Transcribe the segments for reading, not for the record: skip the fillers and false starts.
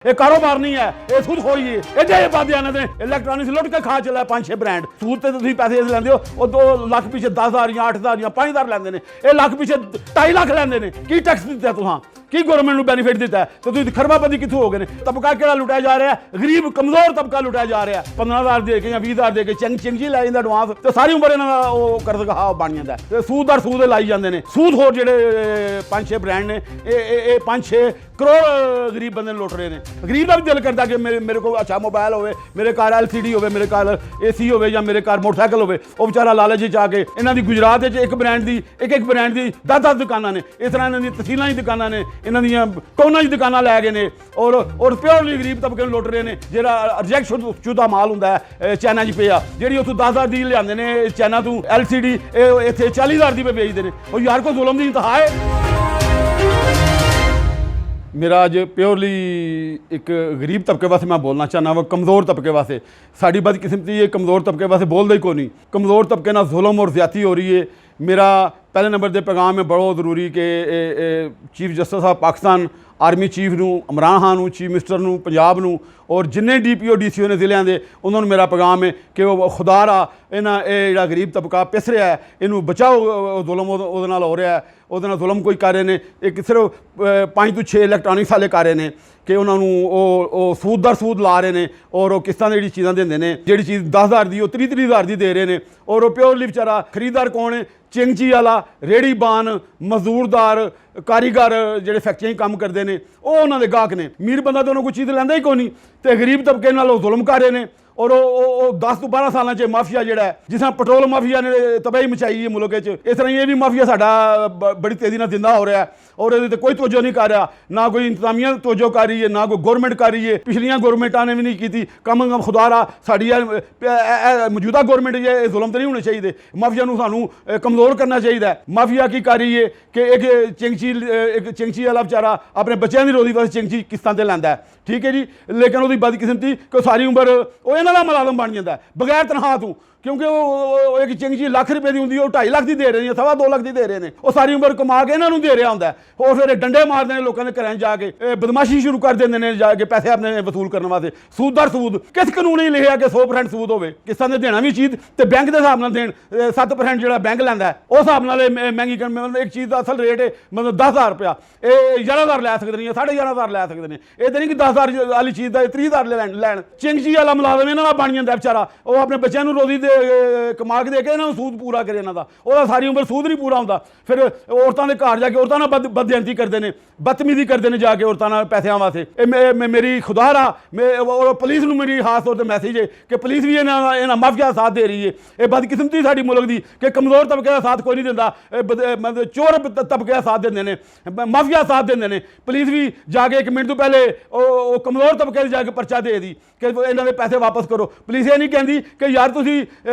ਇਹ ਕਾਰੋਬਾਰ ਨਹੀਂ ਹੈ, ਇਹ ਸੂਦਖੋਰੀ ਹੈ। ਇਹਦੇ ਬਾਦਿਆਂ ਨੇ ਇਲੈਕਟ੍ਰੋਨਿਕਸ ਲੁੱਟ ਕੇ ਖਾ ਚਲਾ 5-6 ਬ੍ਰਾਂਡ ਸੂਦ ਤੇ ਤੁਸੀਂ ਪੈਸੇ ਲੈਂਦੇ ਹੋ, ਉਹ 2 ਲੱਖ ਪਿੱਛੇ 10,000 ਜਾਂ 8,000 ਜਾਂ 5,000 ਲੈਂਦੇ ਨੇ, ਇਹ ਲੱਖ ਪਿੱਛੇ 2.5 ਲੱਖ ਲੈਂਦੇ ਨੇ। ਕੀ ਟੈਕਸ ਦਿੱਤਾ ਤੁਹਾਂ, ਕੀ ਗਵਰਨਮੈਂਟ ਨੂੰ ਬੈਨੀਫਿਟ ਦਿੱਤਾ ਤੇ ਤੁਸੀਂ ਖਰਬਾਪਤੀ ਕਿੱਥੋਂ ਹੋ ਗਏ ਨੇ? ਤਬਕਾ ਕਿਹੜਾ ਲੁੱਟਿਆ ਜਾ ਰਿਹਾ? ਗਰੀਬ ਕਮਜ਼ੋਰ ਤਬਕਾ ਲੁੱਟਿਆ ਜਾ ਰਿਹਾ। 15,000 ਦੇ ਕੇ ਜਾਂ 20,000 ਦੇ ਕੇ ਚਿੰਗੀ ਲੈ ਜਾਂਦਾ ਐਡਵਾਂਸ ਤੇ ਸਾਰੀ ਉਮਰ ਇਹਨਾਂ ਦਾ ਉਹ ਕਰਜ਼ਾ ਬਣ ਜਾਂਦਾ ਤੇ ਸੂਦਦਾਰ ਸੂਦ ਲਾਈ ਜਾਂਦੇ ਨੇ। ਸੂਦ ਹੋਰ ਜਿਹੜੇ 5-6 ਬ੍ਰਾਂਡ ਨੇ ਇਹ 5-6 ਕਰੋੜ ਗਰੀਬ ਬੰਦੇ ਨੂੰ ਲੁੱਟ ਰਹੇ ਨੇ। ਗਰੀਬ ਦਾ ਵੀ ਦਿਲ ਕਰਦਾ ਕਿ ਮੇਰੇ ਕੋਲ ਅੱਛਾ ਮੋਬਾਈਲ ਹੋਵੇ, ਮੇਰੇ ਘਰ LCD ਹੋਵੇ, ਮੇਰੇ ਘਰ AC ਹੋਵੇ ਜਾਂ ਮੇਰੇ ਘਰ ਮੋਟਰਸਾਈਕਲ ਹੋਵੇ। ਉਹ ਵਿਚਾਰਾ ਲਾਲਚ ਚ ਆ ਕੇ ਇਹਨਾਂ ਦੀ ਗੁਜਰਾਤ ਵਿੱਚ ਇੱਕ ਬ੍ਰਾਂਡ ਦੀ 10-10 ਦੁਕਾਨਾਂ ਨੇ। ਇਸ ਤਰ੍ਹਾਂ ਇਹਨਾਂ ਦੀਆਂ ਤਹਿਸੀਲਾਂ ਦੀ ਦੁਕਾਨਾਂ ਨੇ, ਇਹਨਾਂ ਦੀਆਂ ਟੋਨਾਂ ਦੀ ਦੁਕਾਨਾਂ ਲੈ ਗਏ ਨੇ ਔਰ ਪਿਓਰਲੀ ਗਰੀਬ ਤਬਕੇ ਨੂੰ ਲੁੱਟ ਰਹੇ ਨੇ। ਜਿਹੜਾ ਰਿਜੈਕਟ ਸ਼ੁਦਾ ਮਾਲ ਹੁੰਦਾ ਹੈ ਚਾਈਨਾ 'ਚ ਪਿਆ, ਜਿਹੜੀ ਉੱਥੋਂ 10,000 ਦੀ ਲਿਆਉਂਦੇ ਨੇ ਚਾਈਨਾ ਤੋਂ LCD, ਇਹ ਇੱਥੇ 40,000 ਦੀ ਵੇਚਦੇ ਨੇ। ਉਹ ਯਾਰ ਕੋਈ ਜ਼ੁਲਮ ਦੀ ਇੰਤਹਾ ਹੈ। ਮੇਰਾ ਅੱਜ ਪਿਓਰਲੀ ਇੱਕ ਗਰੀਬ ਤਬਕੇ ਵਾਸਤੇ ਮੈਂ ਬੋਲਣਾ ਚਾਹੁੰਦਾ ਵਾ, ਕਮਜ਼ੋਰ ਤਬਕੇ ਵਾਸਤੇ। ਸਾਡੀ ਬਦਕਿਸਮਤੀ ਇਹ ਕਮਜ਼ੋਰ ਤਬਕੇ ਵਾਸਤੇ ਬੋਲਦਾ ਹੀ ਕੋਈ नहीं। कमज़ोर तबके ना जुल्म और ज़्यादती हो रही है। मेरा पहले नंबर के पैगाम है बड़ा ज़रूरी कि चीफ जस्टिस साहब पाकिस्तान आर्मी चीफ नूं, इमरान खान नूं, चीफ मिनिस्टर नूं पंजाब नूं और जिन्ने DPO DCO ने ज़िलिਆਂ ਦੇ ਉਹਨਾਂ ਨੂੰ ਮੇਰਾ ਪੈगाम है कि ਉਹ खुदा रा ਇਹਨਾਂ ਇਹ ਜਿਹੜਾ ਗਰੀਬ ਤਬਕਾ ਪਿਸ ਰਿਹਾ ਹੈ ਇਹਨੂੰ ਬਚਾਓ। ਜ਼ੁਲਮ ਉਹਦੇ ਨਾਲ ਹੋ ਰਿਹਾ ਹੈ, ਉਹਦੇ ਨਾਲ ਜ਼ੁਲਮ ਕੋਈ ਕਰ ਰਹੇ ਨੇ। ਇੱਕ ਸਿਰਫ 5 ਤੋਂ 6 ਇਲੈਕਟ੍ਰੋਨਿਕਸ ਵਾਲੇ ਕਰ ਰਹੇ ਨੇ ਕਿ ਉਹਨਾਂ ਨੂੰ ਉਹ ਸੂਦ ਸੂਦ ਲਾ ਰਹੇ ਨੇ ਔਰ ਉਹ ਕਿਸ਼ਤਾਂ ਦੀ ਜਿਹੜੀ ਚੀਜ਼ਾਂ ਦਿੰਦੇ ਨੇ, ਜਿਹੜੀ ਚੀਜ਼ 10,000 ਦੀ ਉਹ 30,000 ਦੀ ਦੇ ਰਹੇ ਨੇ। ਔਰ ਉਹ ਪਿਓਰਲੀ ਵਿਚਾਰਾ ਖਰੀਦਦਾਰ ਕੌਣ ਹੈ? ਚਿੰਗਚੀ ਵਾਲਾ, ਰੇੜੀਬਾਨ, ਮਜ਼ਦੂਰਦਾਰ, ਕਾਰੀਗਰ ਜਿਹੜੇ ਫੈਕਟਰੀਆਂ 'ਚ ਕੰਮ ਕਰਦੇ ਨੇ, ਉਹ ਉਹਨਾਂ ਦੇ ਗਾਹਕ ਨੇ। ਅਮੀਰ ਬੰਦਾ ਤਾਂ ਉਹਨਾਂ ਕੋਈ ਚੀਜ਼ ਲੈਂਦਾ ਹੀ ਕੋਈ ਨਹੀਂ ਤੇ ਗਰੀਬ ਤਬਕੇ ਨਾਲ ਉਹ ਜ਼ੁਲਮ ਕਰ ਰਹੇ ਨੇ। और वो 10 ਤੋਂ 12 ਸਾਲਾਂ 'ਚ ਮਾਫੀਆ ਜਿਹੜਾ ਹੈ, ਜਿਸ ਤਰ੍ਹਾਂ ਪੈਟਰੋਲ ਮਾਫੀਆ ਨੇ ਤਬਾਹੀ ਮਚਾਈ ਹੈ ਮੁਲਕ 'ਚ, ਇਸ ਤਰ੍ਹਾਂ ਇਹ ਵੀ ਮਾਫੀਆ ਸਾਡਾ ਬੜੀ ਤੇਜ਼ੀ ਨਾਲ ਜ਼ਿੰਦਾ ਹੋ ਰਿਹਾ ਔਰ ਇਹਦੇ 'ਤੇ ਕੋਈ ਤਵੱਜੋ ਨਹੀਂ ਕਰ ਰਿਹਾ। ਨਾ ਕੋਈ ਇੰਤਜ਼ਾਮੀਆ ਤਵੱਜੋ ਕਰ ਰਹੀ ਹੈ, ਨਾ ਕੋਈ ਗੌਰਮੈਂਟ ਕਰ ਰਹੀ ਹੈ। ਪਿਛਲੀਆਂ ਗੌਰਮੈਂਟਾਂ ਨੇ ਵੀ ਨਹੀਂ ਕੀਤੀ। ਕਮ ਖੁਦਾ ਰਾ ਸਾਡੀ ਮੌਜੂਦਾ ਗੌਰਮੈਂਟ ਇਹ ਜ਼ੁਲਮ ਤਾਂ ਨਹੀਂ ਹੋਣੇ ਚਾਹੀਦੇ। ਮਾਫੀਆ ਨੂੰ ਸਾਨੂੰ ਕਮਜ਼ੋਰ ਕਰਨਾ ਚਾਹੀਦਾ। ਮਾਫੀਆ ਕੀ ਕਰ ਰਹੀ ਹੈ ਕਿ ਇੱਕ ਚਿੰਗਚੀ ਵਾਲਾ ਵਿਚਾਰਾ ਆਪਣੇ ਬੱਚਿਆਂ ਦੀ ਰੋਜ਼ੀ ਵਾਸਤੇ ਚਿੰਗਚੀ ਕਿਸ਼ਤਾਂ 'ਤੇ ਲੈਂਦਾ ਹੈ, ਠੀਕ ਹੈ ਜੀ। ਲੇਕਿਨ ਉਹਦੀ ਬਦਕਿਸਮਤੀ ਕਿ ਸਾਰੀ ਉਮਰ ਉਹ ਇਹਨਾਂ ਦਾ ਮੁਲਾਜ਼ਮ ਬਣ ਜਾਂਦਾ ਬਗੈਰ ਤਨਖਾਹ ਤੋਂ, ਕਿਉਂਕਿ ਉਹ ਇੱਕ ਚਿੰਗਚੀ ਲੱਖ ਰੁਪਏ ਦੀ ਹੁੰਦੀ, ਉਹ 2.5 ਲੱਖ ਦੀ ਦੇ ਰਹੇ ਨੇ, 2.25 ਲੱਖ ਦੀ ਦੇ ਰਹੇ ਨੇ। ਉਹ ਸਾਰੀ ਉਮਰ ਕਮਾ ਕੇ ਇਹਨਾਂ ਨੂੰ ਦੇ ਰਿਹਾ ਹੁੰਦਾ ਔਰ ਫਿਰ ਡੰਡੇ ਮਾਰਦੇ ਨੇ ਲੋਕਾਂ ਦੇ ਘਰਾਂ 'ਚ ਜਾ ਕੇ, ਬਦਮਾਸ਼ੀ ਸ਼ੁਰੂ ਕਰ ਦਿੰਦੇ ਨੇ ਜਾ ਕੇ ਪੈਸੇ ਆਪਣੇ ਵਸੂਲ ਕਰਨ ਵਾਸਤੇ। ਸੂਦਦਾਰ ਸੂਦ ਕਿਸ ਕਾਨੂੰਨ ਹੀ ਲਿਖਿਆ ਕਿ 100% ਸੂਦ ਹੋਵੇ? ਕਿਸ਼ਤਾਂ ਦੇ ਦੇਣਾ ਵੀ ਚੀਜ਼ ਤੇ ਬੈਂਕ ਦੇ ਹਿਸਾਬ ਨਾਲ ਦੇਣ। 7% ਜਿਹੜਾ ਬੈਂਕ ਲੈਂਦਾ ਉਸ ਹਿਸਾਬ ਨਾਲ ਮਹਿੰਗੀ ਕਰਨ। ਮਤਲਬ ਇੱਕ ਚੀਜ਼ ਦਾ ਅਸਲ ਰੇਟ ਹੈ ਮਤਲਬ 10,000 ਰੁਪਇਆ, ਇਹ 11,000 ਲੈ ਸਕਦੇ ਨੇ ਜਾਂ 11,500 ਲੈ ਸਕਦੇ ਨੇ। ਇਹ ਤਾਂ ਨਹੀਂ ਕਿ 10,000 ਵਾਲੀ ਚੀਜ਼ ਦਾ 30,000 ਲੈਣ। ਚਿੰਗਚੀ ਵਾਲਾ ਮੁਲਾਜ਼ਮ ਇਹਨਾਂ ਦਾ ਬਣ ਜਾਂਦਾ ਵਿਚਾਰਾ। ਉਹ ਆਪਣੇ ਬੱਚਿਆਂ ਨੂੰ ਰੋਜ਼ੀ ਦੇ ਕਮਾ ਕੇ ਦੇ ਕੇ ਇਹਨਾਂ ਨੂੰ ਸੂਦ ਪੂਰਾ ਕਰੇ ਇਹਨਾਂ ਦਾ, ਉਹਦਾ ਸਾਰੀ ਉਮਰ ਸੂਦ ਨਹੀਂ ਪੂਰਾ ਹੁੰਦਾ। ਫਿਰ ਔਰਤਾਂ ਦੇ ਘਰ ਜਾ ਕੇ ਔਰਤਾਂ ਨਾਲ ਬਦਅੰਤੀ ਕਰਦੇ ਨੇ, ਬਦਤਮੀਜ਼ੀ ਕਰਦੇ ਨੇ ਜਾ ਕੇ ਔਰਤਾਂ ਨਾਲ ਪੈਸਿਆਂ ਵਾਸਤੇ। ਇਹ ਮੇਰੀ ਖੁਦਾ ਰਾ ਪੁਲਿਸ ਨੂੰ ਮੇਰੀ ਖਾਸ ਤੌਰ 'ਤੇ ਮੈਸੇਜ ਹੈ ਕਿ ਪੁਲਿਸ ਵੀ ਇਹਨਾਂ ਮਾਫੀਆ ਸਾਥ ਦੇ ਰਹੀ ਹੈ। ਇਹ ਬਦਕਿਸਮਤੀ ਸਾਡੀ ਮੁਲਕ ਦੀ ਕਿ ਕਮਜ਼ੋਰ ਤਬਕੇ ਦਾ ਸਾਥ ਕੋਈ ਨਹੀਂ ਦਿੰਦਾ। ਮਤਲਬ ਚੋਰ ਤਬਕੇ ਦਾ ਸਾਥ ਦਿੰਦੇ ਨੇ, ਮਾਫੀਆ ਸਾਥ ਦਿੰਦੇ ਨੇ। ਪੁਲਿਸ ਵੀ ਜਾ ਕੇ 1 ਮਿੰਟ ਤੋਂ ਪਹਿਲੇ ਉਹ ਕਮਜ਼ੋਰ ਤਬਕੇ 'ਚ ਜਾ ਕੇ ਪਰਚਾ ਦੇ ਦੀ ਕਿ ਇਹਨਾਂ ਦੇ ਪੈਸੇ ਵਾਪਸ ਕਰੋ। ਪੁਲਿਸ ਇਹ ਨਹੀਂ ਕਹਿੰਦੀ ਕਿ ਯਾਰ ਤੁਸੀਂ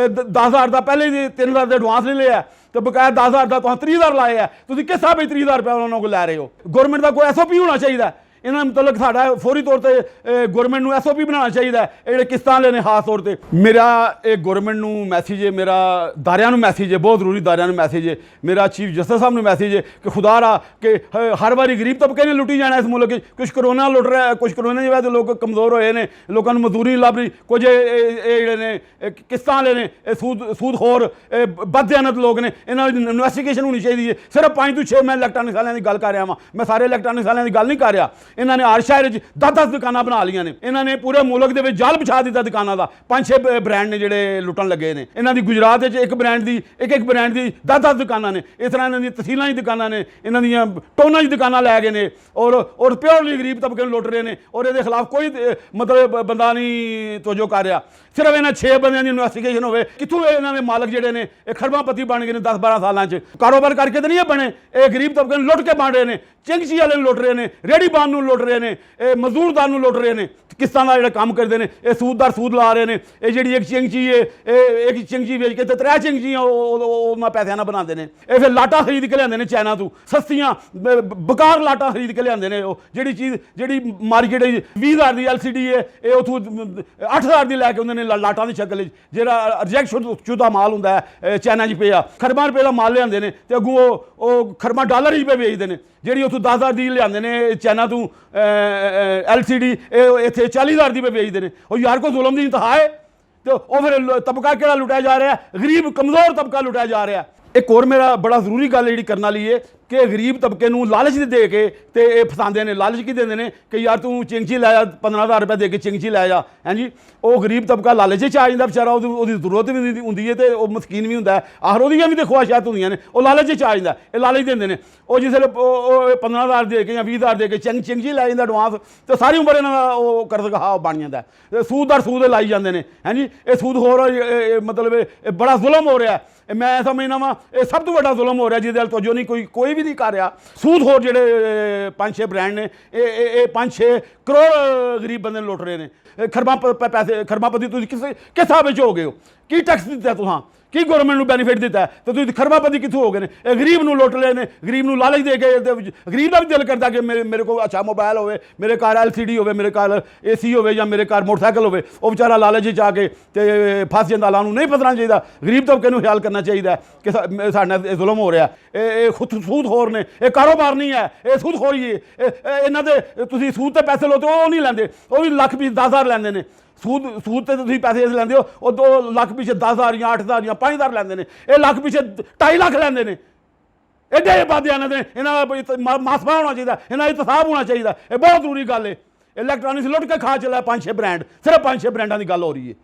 10,000 ਦਾ ਪਹਿਲੇ 3,000 ਦਾ ਐਡਵਾਂਸ ਲੈ ਲਿਆ ਤੇ ਬਕਾਇਆ 10,000 ਦਾ ਤੁਸੀਂ 30,000 ਲਾਏ ਆ, ਤੁਸੀਂ ਕਿਸ ਹਿਸਾਬ ਵਿੱਚ 30,000 ਰੁਪਏ ਉਹਨਾਂ ਕੋਲ ਲੈ ਰਹੇ ਹੋ? ਗੌਰਮੈਂਟ ਦਾ ਕੋਈ SOP ਹੋਣਾ ਚਾਹੀਦਾ ਇਹਨਾਂ ਮਤਲਬ। ਸਾਡਾ ਫੌਰੀ ਤੌਰ ਤੇ ਗਵਰਨਮੈਂਟ ਨੂੰ SOP ਬਣਾਉਣਾ ਚਾਹੀਦਾ ਹੈ ਇਹ ਜਿਹੜੇ ਕਿਸ਼ਤਾਂ ਵਾਲੇ ਨੇ ਖਾਸ ਤੌਰ ਤੇ। ਮੇਰਾ ਇਹ ਗਵਰਨਮੈਂਟ ਨੂੰ ਮੈਸੇਜ ਹੈ, ਮੇਰਾ ਦਾਰਿਆਂ ਨੂੰ ਮੈਸੇਜ ਹੈ, ਬਹੁਤ ਜ਼ਰੂਰੀ ਦਾਰਿਆਂ ਨੂੰ ਮੈਸੇਜ ਹੈ, ਮੇਰਾ ਚੀਫ ਜਸਟਿਸ ਸਾਹਿਬ ਨੂੰ ਮੈਸੇਜ ਹੈ ਕਿ ਖੁਦਾ ਰਾ ਕਿ ਹਰ ਵਾਰੀ ਗਰੀਬ ਤਬਕੇ ਨੇ ਲੁੱਟੀ ਜਾਣਾ ਇਸ ਮੁਲਕ 'ਚ। ਕੁਛ ਕਰੋਨਾ ਲੁੱਟ ਰਿਹਾ, ਕੁਛ ਕਰੋਨਾ ਦੀ ਵਜ੍ਹਾ ਤੋਂ ਲੋਕ ਕਮਜ਼ੋਰ ਹੋਏ ਨੇ, ਲੋਕਾਂ ਨੂੰ ਮਜ਼ਦੂਰੀ ਨਹੀਂ ਲੱਭ ਰਹੀ। ਕੁਝ ਇਹ ਜਿਹੜੇ ਨੇ ਕਿਸ਼ਤਾਂ ਵਾਲੇ ਨੇ, ਇਹ ਸੂਦਖੋਰ ਬਦਦਿਆਨਤ ਲੋਕ ਨੇ, ਇਹਨਾਂ ਦੀ ਇਨਵੈਸਟੀਗੇਸ਼ਨ ਹੋਣੀ ਚਾਹੀਦੀ ਹੈ। ਸਿਰਫ 5 ਤੋਂ 6 ਮੈਂ ਇਲੈਕਟ੍ਰੋਨਿਕਸ ਵਾਲਿਆਂ ਦੀ ਗੱਲ ਕਰ ਰਿਹਾ ਵਾਂ, ਮੈਂ ਸਾਰੇ ਇਲੈਕਟ੍ਰੋਨਿਕਸ ਵਾਲਿਆਂ ਦੀ ਗੱਲ ਨਹੀਂ ਕਰ ਰਿਹਾ। ਇਹਨਾਂ ਨੇ ਹਰ ਸ਼ਹਿਰ 'ਚ 10-10 ਦੁਕਾਨਾਂ ਬਣਾ ਲਈਆਂ ਨੇ। ਇਹਨਾਂ ਨੇ ਪੂਰੇ ਮੁਲਕ ਦੇ ਵਿੱਚ ਜਾਲ ਵਿਛਾ ਦਿੱਤਾ ਦੁਕਾਨਾਂ ਦਾ। 5-6 ਬ੍ਰਾਂਡ ਨੇ ਜਿਹੜੇ ਲੁੱਟਣ ਲੱਗੇ ਨੇ। ਇਹਨਾਂ ਦੀ ਗੁਜਰਾਤ ਵਿੱਚ ਇੱਕ ਬ੍ਰਾਂਡ ਦੀ 10-10 ਦੁਕਾਨਾਂ ਨੇ। ਇਸ ਤਰ੍ਹਾਂ ਇਹਨਾਂ ਦੀਆਂ ਤਹਿਸੀਲਾਂ ਦੀ ਦੁਕਾਨਾਂ ਨੇ, ਇਹਨਾਂ ਦੀਆਂ ਟੋਨਾਂ ਦੀ ਦੁਕਾਨਾਂ ਲੈ ਗਏ ਨੇ ਔਰ ਪਿਓਰਲੀ ਗਰੀਬ ਤਬਕੇ ਨੂੰ ਲੁੱਟ ਰਹੇ ਨੇ ਔਰ ਇਹਦੇ ਖਿਲਾਫ ਕੋਈ ਮਤਲਬ ਬੰਦਾ ਨਹੀਂ ਤਵੱਜੋ ਕਰ ਰਿਹਾ। ਸਿਰਫ ਇਹਨਾਂ 6 ਬੰਦਿਆਂ ਦੀ ਇਨਵੈਸਟੀਗੇਸ਼ਨ ਹੋਵੇ। ਕਿੱਥੋਂ ਇਹਨਾਂ ਦੇ ਮਾਲਕ ਜਿਹੜੇ ਨੇ ਇਹ ਖਰਬਾਪਤੀ ਬਣ ਗਏ ਨੇ 10-12 ਸਾਲਾਂ 'ਚ? ਕਾਰੋਬਾਰ ਕਰਕੇ ਤਾਂ ਨਹੀਂ ਬਣੇ। ਇਹ ਗਰੀਬ ਤਬਕੇ ਨੂੰ ਲੁੱਟ ਕੇ ਬਣ ਰਹੇ ਨੇ, ਚਿੰਗਚੀ ਵਾਲੇ ਨੂੰ ਲੁੱਟ ਰਹੇ ਨੇ, ਰੇੜੀਬਾਨ ਨੂੰ ਲੁੱਟ ਰਹੇ ਨੇ, ਇਹ ਮਜ਼ਦੂਰਦਾਰ ਨੂੰ ਲੁੱਟ ਰਹੇ ਨੇ। ਕਿਸ਼ਤਾਂ ਦਾ ਜਿਹੜਾ ਕੰਮ ਕਰਦੇ ਨੇ ਇਹ ਸੂਦਦਾਰ ਸੂਦ ਲਾ ਰਹੇ ਨੇ। ਇਹ ਜਿਹੜੀ ਇੱਕ ਚਿੰਗਚੀ ਹੈ, ਇਹ ਇੱਕ ਚਿੰਗਚੀ ਵੇਚ ਕੇ ਤੇ 3 ਚਿੰਗਚੀਆਂ ਉਹਨਾਂ ਪੈਸਿਆਂ ਨਾਲ ਬਣਾਉਂਦੇ ਨੇ। ਇਹ ਫਿਰ ਲਾਟਾਂ ਖਰੀਦ ਕੇ ਲਿਆਉਂਦੇ ਨੇ ਚਾਈਨਾ ਤੋਂ, ਸਸਤੀਆਂ ਬੇਕਾਰ ਲਾਟਾਂ ਖਰੀਦ ਕੇ ਲਿਆਉਂਦੇ ਨੇ। ਉਹ ਜਿਹੜੀ ਚੀਜ਼ ਜਿਹੜੀ ਮਾਰਕੀਟ 20,000 ਦੀ LCD ਹੈ, ਇਹ ਉੱਥੋਂ 8,000 ਦੀ ਲੈ ਕੇ ਆਉਂਦੇ ਨੇ ਲਾਟਾਂ ਦੀ ਸ਼ਕਲ 'ਚ। ਜਿਹੜਾ ਰਿਜੈਕਟ ਸ਼ੁਦਾ ਮਾਲ ਹੁੰਦਾ ਹੈ ਚਾਈਨਾ 'ਚ ਪਿਆ, ਖਰਬਾਂ ਰੁਪਏ ਦਾ ਮਾਲ ਲਿਆਉਂਦੇ ਨੇ ਤੇ ਅੱਗੋਂ ਉਹ ਖਰਬਾਂ ਡਾਲਰ ਹੀ ਪੇ ਵੇਚਦੇ ਨੇ। ਜਿਹੜੀ ਉੱਥੋਂ 10,000 ਦੀ ਲਿਆਉਂਦੇ ਨੇ ਚਾਈਨਾ ਤੋਂ LCD ਇੱਥੇ 40,000 ਦੀ ਵੇਚਦੇ ਨੇ। ਉਹ ਯਾਰ ਕੋਈ ਜ਼ੁਲਮ ਦੀ ਇੰਤਹਾ ਹੈ। ਤੇ ਉਹ ਫਿਰ ਤਬਕਾ ਕਿਹੜਾ ਲੁੱਟਿਆ ਜਾ ਰਿਹਾ? ਗਰੀਬ ਕਮਜ਼ੋਰ ਤਬਕਾ ਲੁੱਟਿਆ ਜਾ ਰਿਹਾ। ਇੱਕ ਹੋਰ ਮੇਰਾ ਬੜਾ ਜ਼ਰੂਰੀ ਗੱਲ ਜਿਹੜੀ ਕਰਨ ਵਾਲੀ ਹੈ ਕਿ ਗਰੀਬ ਤਬਕੇ ਨੂੰ ਲਾਲਚ ਦੇ ਕੇ ਤੇ ਇਹ ਫਸਾਉਂਦੇ ਨੇ। ਲਾਲਚ ਕੀ ਦਿੰਦੇ ਨੇ ਕਿ ਯਾਰ ਤੂੰ ਚਿੰਗਚੀ ਲੈ ਜਾ, 15,000 ਰੁਪਏ ਦੇ ਕੇ ਚਿੰਗਚੀ ਲੈ ਜਾ, ਹਾਂਜੀ। ਉਹ ਗਰੀਬ ਤਬਕਾ ਲਾਲਚ 'ਚ ਆ ਜਾਂਦਾ ਵਿਚਾਰਾ, ਉਹਦੀ ਜ਼ਰੂਰਤ ਵੀ ਹੁੰਦੀ ਹੈ ਤੇ ਉਹ ਮਸਕੀਨ ਵੀ ਹੁੰਦਾ, ਆਖਰ ਉਹਦੀਆਂ ਵੀ ਤੇ ਖਵਾਹਿਸ਼ਾਤ ਹੁੰਦੀਆਂ ਨੇ, ਉਹ ਲਾਲਚ 'ਚ ਆ ਜਾਂਦਾ। ਇਹ ਲਾਲਚ ਦਿੰਦੇ ਨੇ। ਉਹ ਜਿਸ ਵੇਲੇ 15,000 ਦੇ ਕੇ ਜਾਂ 20,000 ਦੇ ਕੇ ਚਿੰਗਚੀ ਲੈ ਜਾਂਦਾ ਐਡਵਾਂਸ, ਤੇ ਸਾਰੀ ਉਮਰ ਇਹਨਾਂ ਦਾ ਉਹ ਕਰਜ਼ਗਾਹ ਬਣ ਜਾਂਦਾ। ਸੂਦ ਲਾਈ ਜਾਂਦੇ ਨੇ, ਹਾਂਜੀ। ਇਹ ਸੂਦ ਹੋਰ ਮਤਲਬ ਇਹ ਬੜਾ ਜ਼ੁਲਮ ਹੋ ਰਿਹਾ। ਮੈਂ ਸਮਝਦਾ ਵਾਂ ਇਹ ਸਭ ਤੋਂ ਵੱਡਾ ਜ਼ੁਲਮ ਹੋ ਰਿਹਾ ਜਿਹਦੇ ਵੱਲ ਤਵੱਜੋ ਨਹੀਂ ਕੋਈ ਵੀ ਨਹੀਂ ਕਰ ਰਿਹਾ। ਸੂਦ ਹੋਰ ਜਿਹੜੇ 5-6 ਬ੍ਰਾਂਡ ਨੇ, ਇਹ 5-6 ਕਰੋੜ ਗਰੀਬ ਬੰਦੇ ਨੂੰ ਲੁੱਟ ਰਹੇ ਨੇ। ਖਰਬਾਂ ਪੈਸੇ, ਖਰਬਾਪਤੀ ਤੁਸੀਂ ਕਿਸ ਹਿਸਾਬ ਵਿੱਚ ਹੋ ਗਏ ਹੋ? ਕੀ ਟੈਕਸ ਦਿੱਤਾ ਤੁਸੀਂ? ਕੀ ਗਵਰਨਮੈਂਟ ਨੂੰ ਬੈਨੀਫਿਟ ਦਿੱਤਾ? ਤੇ ਤੁਸੀਂ ਖਰਬਾਪਤੀ ਕਿੱਥੋਂ ਹੋ ਗਏ ਨੇ? ਇਹ ਗਰੀਬ ਨੂੰ ਲੁੱਟ ਲਏ ਨੇ। ਗਰੀਬ ਨੂੰ ਲਾਲਚ ਦੇ ਕੇ, ਗਰੀਬ ਦਾ ਵੀ ਦਿਲ ਕਰਦਾ ਕਿ ਮੇਰੇ ਕੋਲ ਅੱਛਾ ਮੋਬਾਈਲ ਹੋਵੇ, ਮੇਰੇ ਘਰ LCD ਹੋਵੇ, ਮੇਰੇ ਘਰ AC ਹੋਵੇ ਜਾਂ ਮੇਰੇ ਘਰ ਮੋਟਰਸਾਈਕਲ ਹੋਵੇ। ਉਹ ਵਿਚਾਰਾ ਲਾਲਚ 'ਚ ਆ ਕੇ ਤੇ ਫਸ ਜਾਂਦਾ। ਲਾ ਨੂੰ ਨਹੀਂ ਫਸਣਾ ਚਾਹੀਦਾ। ਗਰੀਬ ਤਬਕੇ ਨੂੰ ਖਿਆਲ ਕਰਨਾ ਚਾਹੀਦਾ ਕਿ ਸਾਡੇ ਨਾਲ ਇਹ ਜ਼ੁਲਮ ਹੋ ਰਿਹਾ। ਇਹ ਸੂਦਖੋਰ ਨੇ। ਇਹ ਕਾਰੋਬਾਰ ਨਹੀਂ ਹੈ, ਇਹ ਸੂਦਖੋਰੀ ਹੈ। ਇਹਨਾਂ ਦੇ ਤੁਸੀਂ ਸੂਦ ਤੇ ਪੈਸੇ ਲਓ ਤੇ ਉਹ ਨਹੀਂ ਲੈਂਦੇ। ਉਹ ਵੀ ਲੱਖ ਵੀ 10,000 ਲੈਂਦੇ ਨੇ। ਸੂਦ ਤੇ ਤੁਸੀਂ ਪੈਸੇ ਲੈਂਦੇ ਹੋ, ਉਹ 2 ਲੱਖ ਪਿੱਛੇ 10,000 ਜਾਂ 8,000 ਜਾਂ 5,000 ਲੈਂਦੇ ਨੇ। ਇਹ ਲੱਖ ਪਿੱਛੇ 2.5 ਲੱਖ ਲੈਂਦੇ ਨੇ। ਐਡੇ ਵਾਧੇ ਇਹਨਾਂ ਦੇ। ਇਹਨਾਂ ਦਾ ਮਾਸਪਾ ਹੋਣਾ ਚਾਹੀਦਾ, ਇਹਨਾਂ ਦਾ ਇਤਸਾਬ ਹੋਣਾ ਚਾਹੀਦਾ। ਇਹ ਬਹੁਤ ਜ਼ਰੂਰੀ ਗੱਲ ਹੈ। ਇਲੈਕਟ੍ਰੋਨਿਕਸ ਲੁੱਟ ਕੇ ਖਾ ਚਲਾ 5-6 ਬ੍ਰਾਂਡ, ਸਿਰਫ 5-6 ਬ੍ਰਾਂਡਾਂ ਦੀ ਗੱਲ ਹੋ ਰਹੀ ਹੈ।